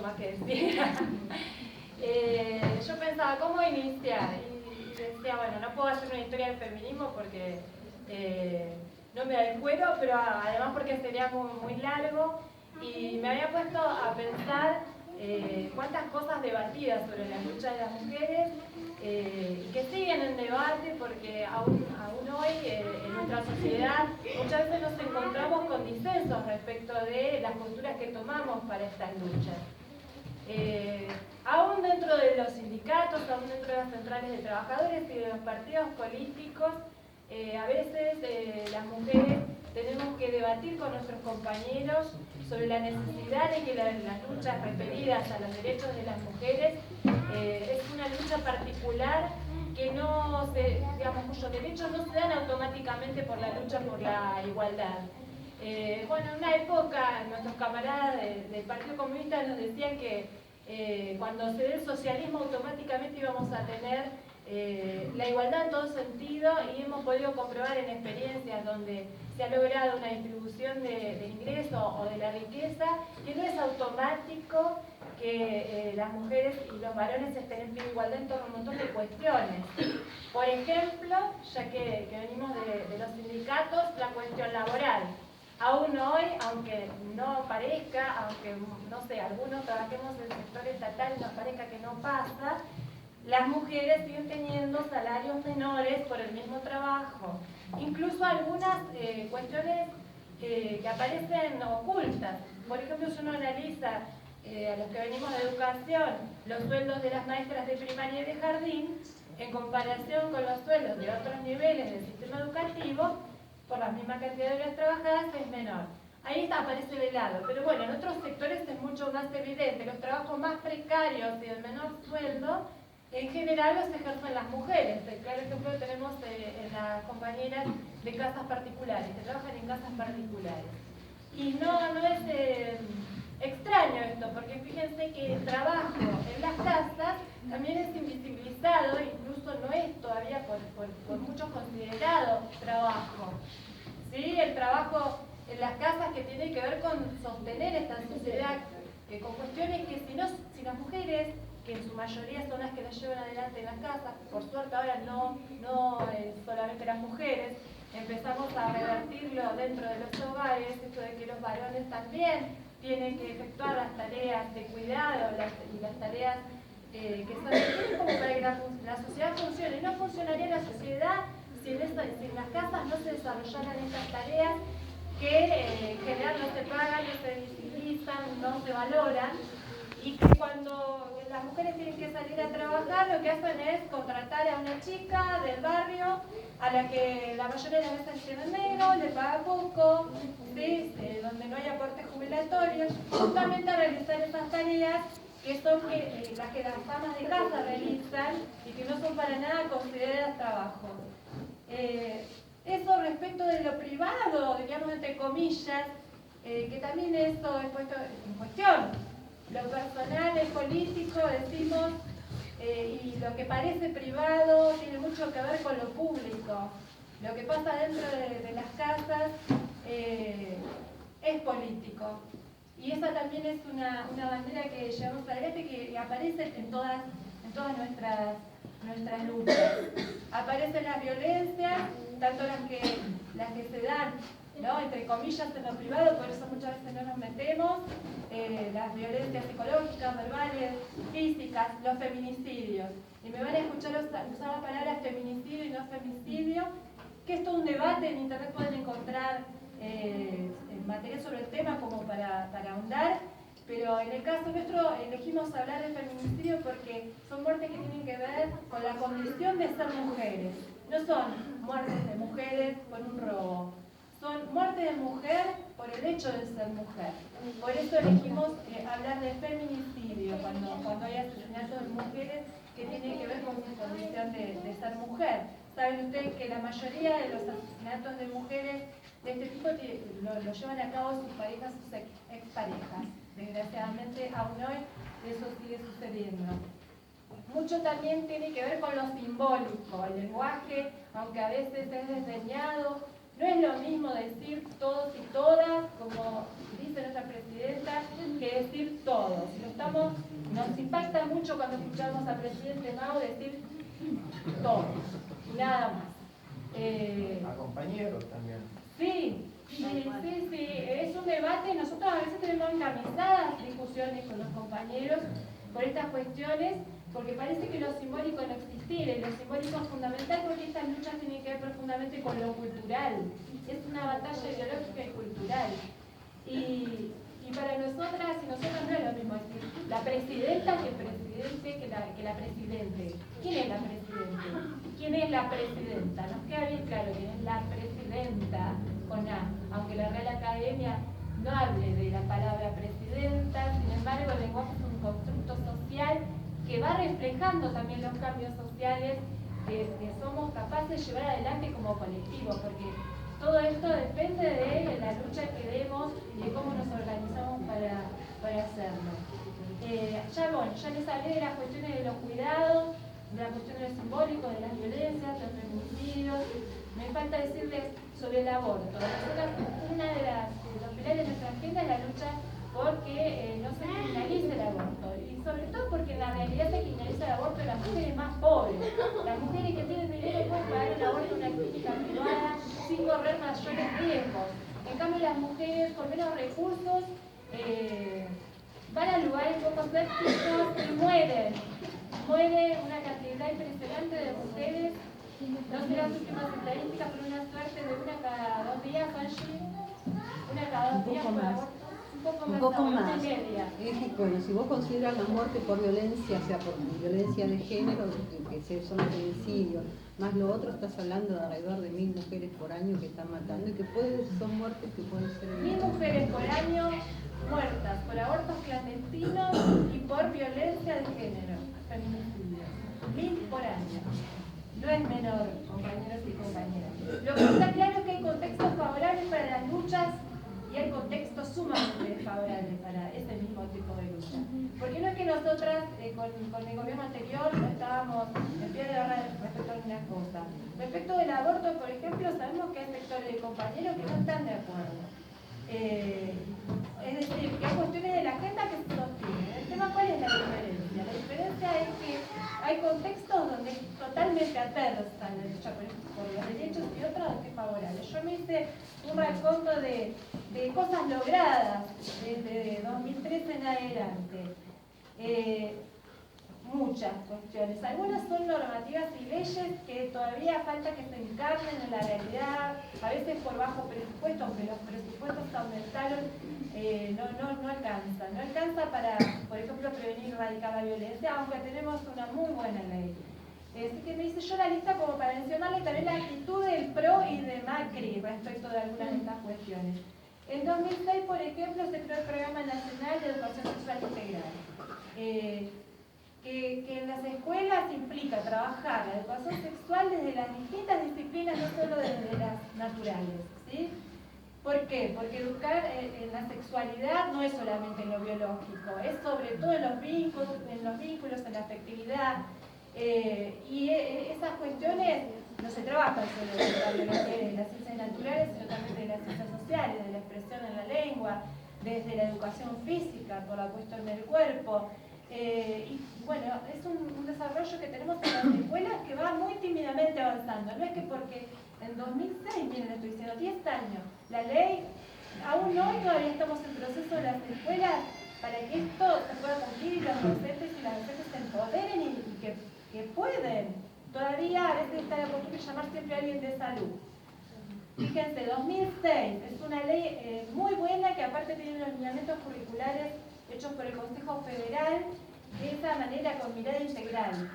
mucho más que decir. Yo pensaba, ¿cómo iniciar? Y decía, bueno, no puedo hacer una historia del feminismo porque no me da el cuero, pero además porque sería muy largo. Y me había puesto a pensar cuántas cosas debatidas sobre la lucha de las mujeres que siguen en debate porque aún hoy en nuestra sociedad muchas veces nos encontramos con disensos respecto de las posturas que tomamos para estas luchas. Aún dentro de los sindicatos, aún dentro de las centrales de trabajadores y de los partidos políticos, a veces las mujeres tenemos que debatir con nuestros compañeros sobre la necesidad de que las luchas referidas a los derechos de las mujeres es una lucha particular que no se, digamos, cuyos derechos no se dan automáticamente por la lucha por la igualdad. Bueno, en una época nuestros camaradas del Partido Comunista nos decían que cuando se dé el socialismo automáticamente íbamos a tener la igualdad en todo sentido, y hemos podido comprobar en experiencias donde se ha logrado una distribución de ingresos o de la riqueza que no es automático que las mujeres y los varones estén en pie de igualdad en torno a un montón de cuestiones. Por ejemplo, ya que venimos de los sindicatos, la cuestión laboral. Aún hoy, aunque no parezca, aunque no sé, algunos trabajemos en el sector estatal y nos parezca que no pasa, las mujeres siguen teniendo salarios menores por el mismo trabajo. Incluso algunas cuestiones que aparecen ocultas. Por ejemplo, si uno analiza a los que venimos de educación, los sueldos de las maestras de primaria y de jardín, en comparación con los sueldos de otros niveles del sistema educativo, por la misma cantidad de horas trabajadas es menor. Ahí aparece velado, pero bueno, en otros sectores es mucho más evidente. Los trabajos más precarios y de menor sueldo, en general los ejercen las mujeres. El claro ejemplo lo tenemos en las compañeras de casas particulares, que trabajan en casas particulares. Y no es extraño esto, porque fíjense que el trabajo en las casas también es invisibilizado, incluso no es todavía por muchos considerado trabajo. ¿Sí? El trabajo en las casas que tiene que ver con sostener esta sociedad, con cuestiones que si las mujeres, que en su mayoría son las que las llevan adelante en las casas, por suerte ahora no solamente las mujeres, empezamos a revertirlo dentro de los hogares, esto de que los varones también tienen que efectuar las tareas de cuidado y las tareas que son necesarias como para que la sociedad funcione. No funcionaría la sociedad si en las casas no se desarrollaran estas tareas que en general no se pagan, no se visibilizan, no se valoran, y que cuando las mujeres tienen que salir a trabajar, lo que hacen es contratar a una chica del barrio a la que la mayoría de las veces tiene negro, le paga poco, ¿sí? Donde no hay aportes jubilatorios, justamente a realizar esas tareas que son las que las amas de casa realizan y que no son para nada consideradas trabajo. Eso respecto de lo privado, digamos entre comillas, que también esto es puesto en cuestión. Lo personal es político, decimos, y lo que parece privado tiene mucho que ver con lo público. Lo que pasa dentro de las casas es político. Y esa también es una bandera que llevamos adelante, que aparece en todas nuestras luchas. Aparecen las violencias, tanto las que se dan, ¿no?, entre comillas, en lo privado, por eso muchas veces no nos metemos, las violencias psicológicas, verbales, físicas, los feminicidios. Y me van a escuchar usar la palabra feminicidio y no femicidio, que es todo un debate. En internet pueden encontrar material sobre el tema como para ahondar, pero en el caso nuestro elegimos hablar de feminicidio porque son muertes que tienen que ver con la condición de ser mujeres. No son muertes de mujeres por un robo, son muertes de mujer por el hecho de ser mujer. Por eso elegimos hablar de feminicidio cuando hay asesinatos de mujeres que tienen que ver con su condición de ser mujer. Saben ustedes que la mayoría de los asesinatos de mujeres de este tipo lo llevan a cabo sus parejas, sus exparejas. Desgraciadamente, aún hoy eso sigue sucediendo. Mucho también tiene que ver con lo simbólico. El lenguaje, aunque a veces es desdeñado, no es lo mismo decir todos y todas, como dice nuestra presidenta, que que decir todo. Nos impacta mucho cuando escuchamos al presidente Mao decir todo, nada más. A compañeros también. Sí, es un debate. Nosotros a veces tenemos encamisadas discusiones con los compañeros por estas cuestiones, porque parece que lo simbólico no existiera, y lo simbólico es fundamental porque estas luchas tienen que ver profundamente con lo cultural. Es una batalla ideológica y cultural. Y para nosotras y nosotros no es lo mismo decir la presidenta que el presidente que la presidente. ¿Quién es la presidente? ¿Quién es la presidenta? Nos queda bien claro quién es la presidenta con A, aunque la Real Academia no hable de la palabra presidenta. Sin embargo, el lenguaje es un constructo social que va reflejando también los cambios sociales que somos capaces de llevar adelante como colectivo, porque todo esto depende de la lucha que demos y de cómo nos organizamos para hacerlo. Ya les hablé de las cuestiones de los cuidados, de la cuestión de lo simbólico, de las violencias, de los feminicidios. Me falta decirles sobre el aborto. Nosotros, uno de los pilares de nuestra agenda es la lucha porque no se criminalice el aborto, y sobre todo porque en la realidad se criminaliza el aborto de las mujeres más pobres. Las mujeres que tienen dinero pueden pagar el aborto en una clínica privada sin correr mayores riesgos. En cambio, las mujeres con menos recursos van a lugares poco sépticos y mueren. Muere una cantidad impresionante de mujeres. No sé las últimas estadísticas, pero una suerte de una cada 2 días, Angie. Una cada 2 días por aborto. Un poco más. Bueno, si vos consideras la muerte por violencia, o sea, por violencia de género, que son feminicidios, más lo otro, estás hablando de alrededor de 1000 mujeres por año que están matando y que son muertes que pueden ser... 1000 mujeres por año muertas por abortos clandestinos y por violencia de género, feminicidios. 1000 por año. No es menor, compañeros y compañeras. Lo que está claro es que hay contextos favorables para las luchas y hay contextos sumamente desfavorables para ese mismo tipo de lucha. Porque no es que nosotras, con el gobierno anterior, no estábamos en pie de guerra respecto a algunas cosas. Respecto del aborto, por ejemplo, sabemos que hay sectores de compañeros que no están de acuerdo. Es decir, que hay cuestiones de la agenda que se sostienen. El tema, ¿cuál es la diferencia? La diferencia es que hay contextos donde es totalmente adversa la lucha por los derechos y otros donde es favorable. Yo me hice un raconto de cosas logradas desde 2013 en adelante. Muchas cuestiones. Algunas son normativas y leyes que todavía falta que se encarnen en la realidad, a veces por bajo presupuesto, aunque los presupuestos que aumentaron no alcanza. No alcanza para, por ejemplo, prevenir y erradicar la violencia, aunque tenemos una muy buena ley. Así que me hice yo la lista como para mencionarle también la actitud del PRO y de Macri respecto de algunas de estas cuestiones. En 2006, por ejemplo, se creó el Programa Nacional de Educación Sexual Integral. Que en las escuelas implica trabajar la educación sexual desde las distintas disciplinas, no solo desde las naturales, ¿sí? ¿Por qué? Porque educar en la sexualidad no es solamente en lo biológico, es sobre todo en los vínculos, en la afectividad, y esas cuestiones no se trabajan solo desde la biología y de las ciencias naturales, sino también de las ciencias sociales, de la expresión en la lengua, desde la educación física, por la cuestión del cuerpo. Y bueno, es un desarrollo que tenemos en las escuelas que va muy tímidamente avanzando. No es que porque en 2006, miren, estoy diciendo 10 años, la ley, aún hoy todavía estamos en proceso de las escuelas para que esto se pueda cumplir y los docentes y las docentes se empoderen y que pueden. Todavía a veces está la costumbre de llamar siempre a alguien de salud. Fíjense, 2006 es una ley muy buena que aparte tiene unos lineamientos curriculares hechos por el Consejo Federal, de esa manera con mirada integral.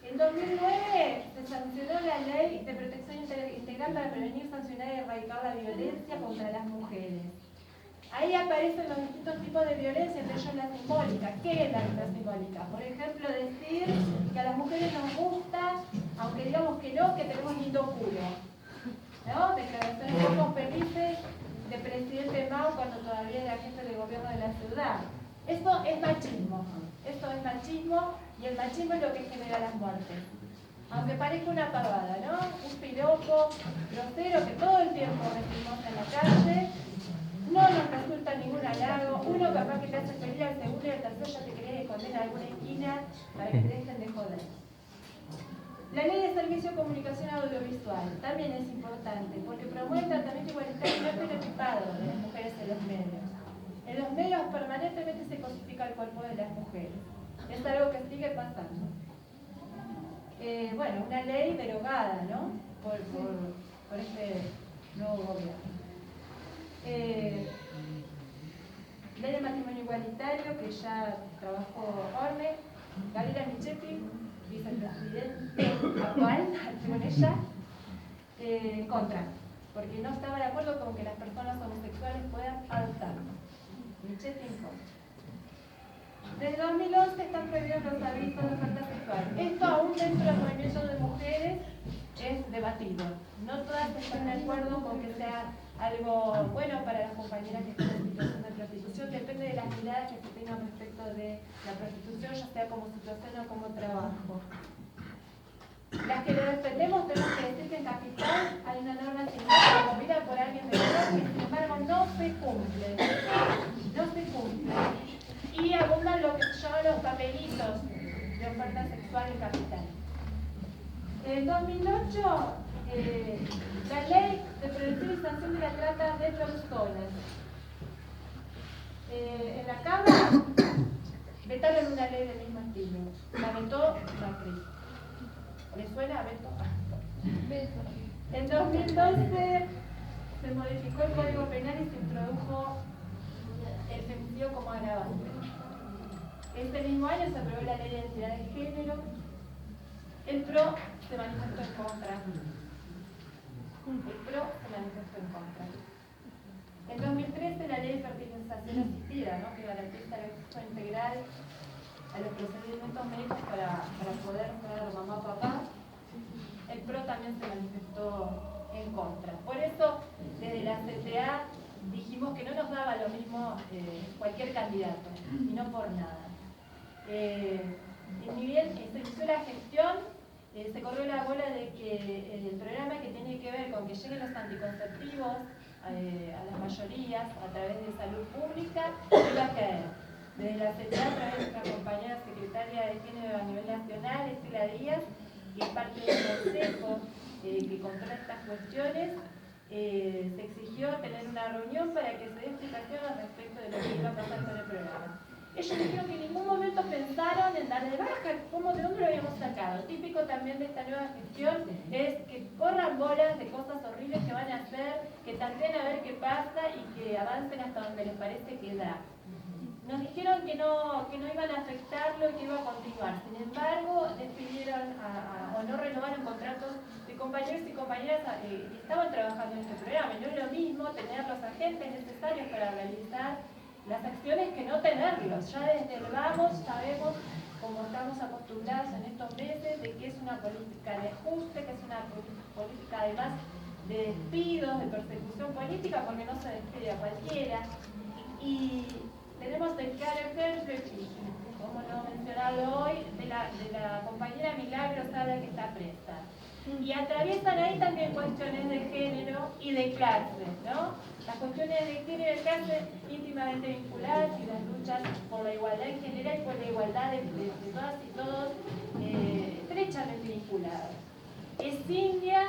En 2009 se sancionó la Ley de Protección Integral para prevenir, sancionar y erradicar la violencia contra las mujeres. Ahí aparecen los distintos tipos de violencia, entre ellos la simbólica. ¿Qué es la simbólica? Por ejemplo, decir que a las mujeres nos gusta, aunque digamos que no, que tenemos lindo culo. ¿No? Declaraciones poco felices de presidente Mao cuando todavía era jefe de gobierno de la ciudad. Eso es machismo. Eso es machismo y el machismo es lo que genera las muertes. Aunque parezca una pavada, ¿no? Un piropo grosero que todo el tiempo recibimos en la calle, no nos resulta ningún halago. Uno te hace feliz, al segundo y al tercero ya te querés esconder en alguna esquina para que te dejen de joder. La ley de servicio de comunicación audiovisual también es importante porque promueve el tratamiento igualitario y no estereotipado de las mujeres en los medios. En los medios permanentemente se cosifica el cuerpo de las mujeres. Es algo que sigue pasando. Bueno, una ley derogada, ¿no? Por este nuevo gobierno. Ley de matrimonio igualitario que ya trabajó Orne, Gabriela Michetti, vicepresidente actual, con ella, en contra, porque no estaba de acuerdo con que las personas homosexuales puedan adoptar. Michetti en contra. Desde 2011 están prohibidos los avisos de oferta sexual. Esto aún dentro del movimiento de mujeres es debatido. No todas están de acuerdo con que sea algo bueno para las compañeras que están en situación de prostitución. Depende de las miradas que se tengan respecto de la prostitución, ya sea como situación o como trabajo. Las que lo defendemos tenemos que decir que en Capital hay una norma similar promovida por alguien de verdad que sin embargo no se cumple. No se cumple. Y abundan lo que se llaman los papelitos de oferta sexual en Capital. En 2008, la ley de prevención y sanción de la trata de personas. En la Cámara vetaron una ley del mismo estilo. La vetó Macri. ¿Le suena a veto? En 2012 se modificó el Código Penal y se introdujo el femicidio como agravante. Este mismo año se aprobó la ley de identidad de género. El PRO se manifestó en contra. En 2013 la ley de fertilización asistida, ¿no? Que garantiza el acceso integral a los procedimientos médicos para poder ser mamá o papá. El PRO también se manifestó en contra. Por eso, desde la CTA dijimos que no nos daba lo mismo cualquier candidato, y no por nada. Y ni bien se inició la gestión, se corrió la bola de que el programa que tiene que ver con que lleguen los anticonceptivos a las mayorías a través de salud pública iba a caer. Desde la CTA, a través de nuestra compañera secretaria de Género a nivel nacional, Estela Díaz, que es parte del consejo que controla estas cuestiones, se exigió tener una reunión para que se dé explicaciones respecto de lo que iba a pasar con el programa. Ellos dijeron que en ningún momento pensaron en darle de baja, ¿de dónde lo habíamos sacado? Típico también de esta nueva gestión es que corran bolas de cosas horribles que van a hacer, que tanteen a ver qué pasa y que avancen hasta donde les parece que da. Nos dijeron que no iban a afectarlo y que iba a continuar. Sin embargo, despidieron o no renovaron contratos de compañeros y compañeras que estaban trabajando en este programa. Y no es lo mismo tener los agentes necesarios para realizar las acciones que no tenerlos. Ya desde el vamos sabemos, como estamos acostumbrados en estos meses, de que es una política de ajuste, que es una política además de despidos, de persecución política, porque no se despide a cualquiera. Y tenemos el claro ejemplo, como no mencionarlo hoy, de la compañera Milagro Sala que está presa. Y atraviesan ahí también cuestiones de género y de clase, ¿no? Las cuestiones de género y de clase íntimamente vinculadas y las luchas por la igualdad en general y por la igualdad de todas y todos estrechamente vinculadas. Escindia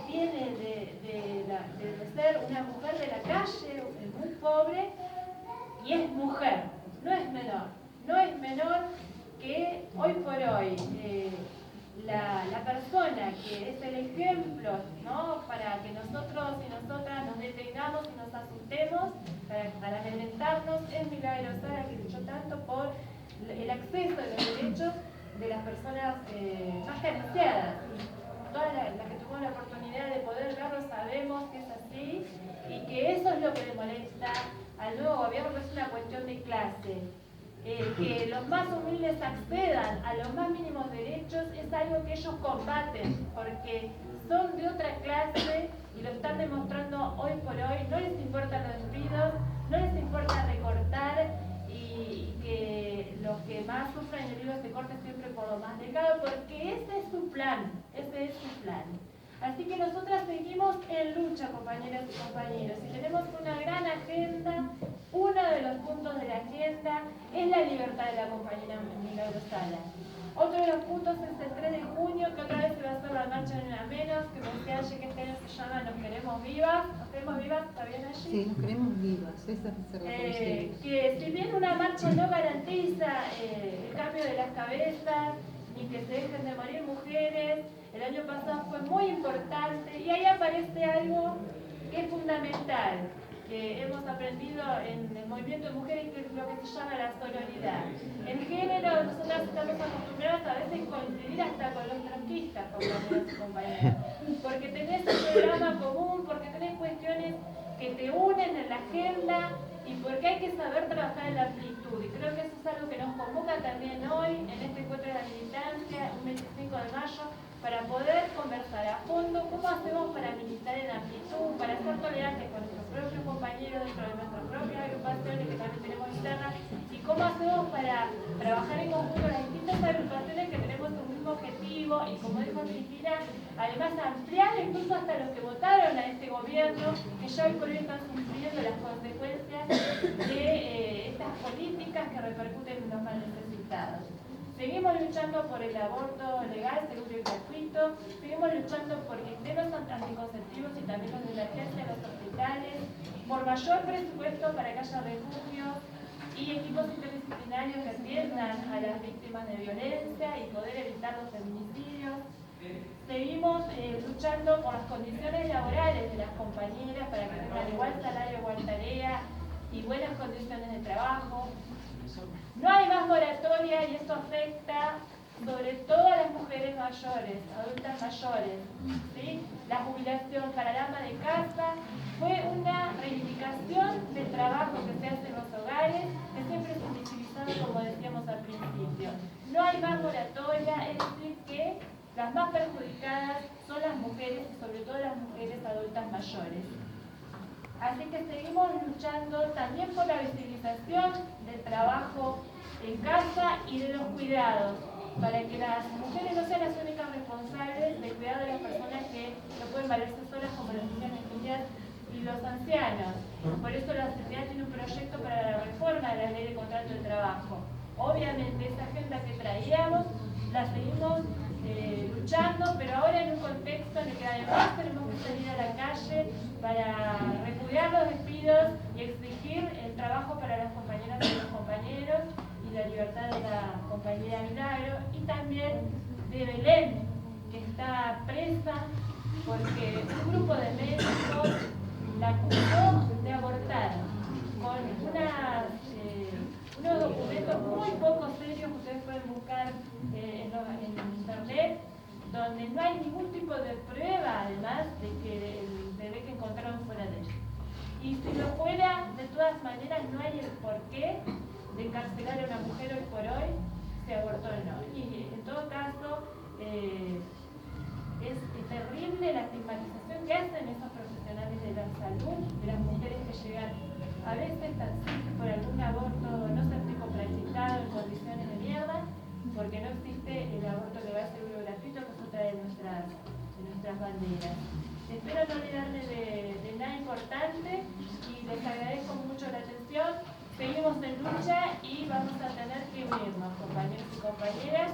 viene de ser una mujer de la calle, muy pobre, y es mujer, no es menor. No es menor que hoy por hoy la persona que es el ejemplo, ¿no? Para que nosotros y nosotras nos detengamos y nos asustemos para alimentarnos es Milagro Sala, que luchó tanto por el acceso de los derechos de las personas más carenciadas. Todas las que tuvimos la oportunidad de poder verlo sabemos que es así y que eso es lo que le molesta al nuevo gobierno, que es una cuestión de clase. Que los más humildes accedan a los más mínimos derechos es algo que ellos combaten, porque son de otra clase y lo están demostrando hoy por hoy. No les importan los despidos, no les importa recortar y que los que más sufren el hilo se corte siempre por lo más delgado, porque ese es su plan, ese es su plan. Así que nosotras seguimos en lucha, compañeras y compañeros, y tenemos una gran agenda. Uno de los puntos de libertad de la compañera Milagros Sala. Otro de los puntos es el 3 de junio, que otra vez se va a hacer la marcha de una menos, que me decía allí que este año se llama Nos Queremos Vivas. ¿Nos queremos vivas? ¿Está bien allí? Sí, nos queremos vivas, esa es que si bien una marcha no garantiza el cambio de las cabezas, ni que se dejen de morir mujeres, el año pasado fue muy importante y ahí aparece algo que es fundamental, que hemos aprendido en el movimiento de mujeres, que es lo que se llama la sororidad. En género, nosotras estamos acostumbradas a veces a coincidir hasta con los trotskistas, compañeros y compañeras, porque tenés un programa común, porque tenés cuestiones que te unen en la agenda y porque hay que saber trabajar en la amplitud. Y creo que eso es algo que nos convoca también hoy, en este encuentro de la militancia, un 25 de mayo, para poder conversar a fondo cómo hacemos para militar en amplitud, para ser tolerantes con nuestros propios compañeros dentro de nuestras propias agrupaciones que también tenemos internas, y cómo hacemos para trabajar en conjunto las distintas agrupaciones que tenemos un mismo objetivo, y como dijo Cristina, además ampliar incluso hasta los que votaron a este gobierno, que ya hoy por hoy están sufriendo las consecuencias de estas políticas que repercuten en los más necesitados. Seguimos luchando por el aborto legal, seguro y gratuito, seguimos luchando por que estén los anticonceptivos y también los de emergencia en los hospitales, por mayor presupuesto para que haya refugios y equipos interdisciplinarios que atiendan a las víctimas de violencia y poder evitar los feminicidios. Seguimos luchando por las condiciones laborales de las compañeras para que tengan igual salario, igual tarea y buenas condiciones de trabajo. No hay más moratoria y esto afecta sobre todo a las mujeres mayores, adultas mayores. ¿Sí? La jubilación para el ama de casa fue una reivindicación del trabajo que se hace en los hogares, que siempre es invisibilizado, como decíamos al principio. No hay más moratoria, es decir que las más perjudicadas son las mujeres y sobre todo las mujeres adultas mayores. Así que seguimos luchando también por la visibilización del trabajo en casa y de los cuidados, para que las mujeres no sean las únicas responsables del cuidado de las personas que no pueden valerse solas, como las niñas y los ancianos. Por eso la CTA tiene un proyecto para la reforma de la ley de contrato de trabajo. Obviamente esa agenda que traíamos la seguimos luchando, pero ahora en un contexto en el que además tenemos que salir a la calle para repudiar los despidos y exigir el trabajo para las compañeras y los compañeros y la libertad de la compañera Milagro, y también de Belén, que está presa porque un grupo de médicos la acusó de abortar con unos documentos muy poco serios que ustedes pueden buscar en internet, donde no hay ningún tipo de prueba, además, de que el bebé que encontraron fuera de ella. Y si lo fuera, de todas maneras, no hay el porqué de encarcelar a una mujer hoy por hoy si abortó o no. Y en todo caso, es terrible la estigmatización que hacen esos profesionales de la salud, de las mujeres que llegan a veces tan simples por algún aborto no certico practicado en condiciones de mierda, porque no existe el aborto legal, seguro y gratuito, que es otra de nuestras banderas. Espero no olvidarme de nada importante y les agradezco mucho la atención. Seguimos en lucha y vamos a tener que unirnos, compañeros y compañeras,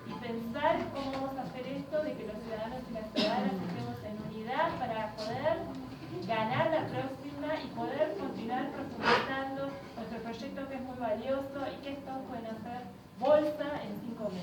y pensar cómo vamos a hacer esto de que los ciudadanos y las ciudadanas estemos en unidad para poder ganar la próxima y poder continuar profundizando nuestro proyecto, que es muy valioso y que todos pueden hacer bolsa en 5 meses.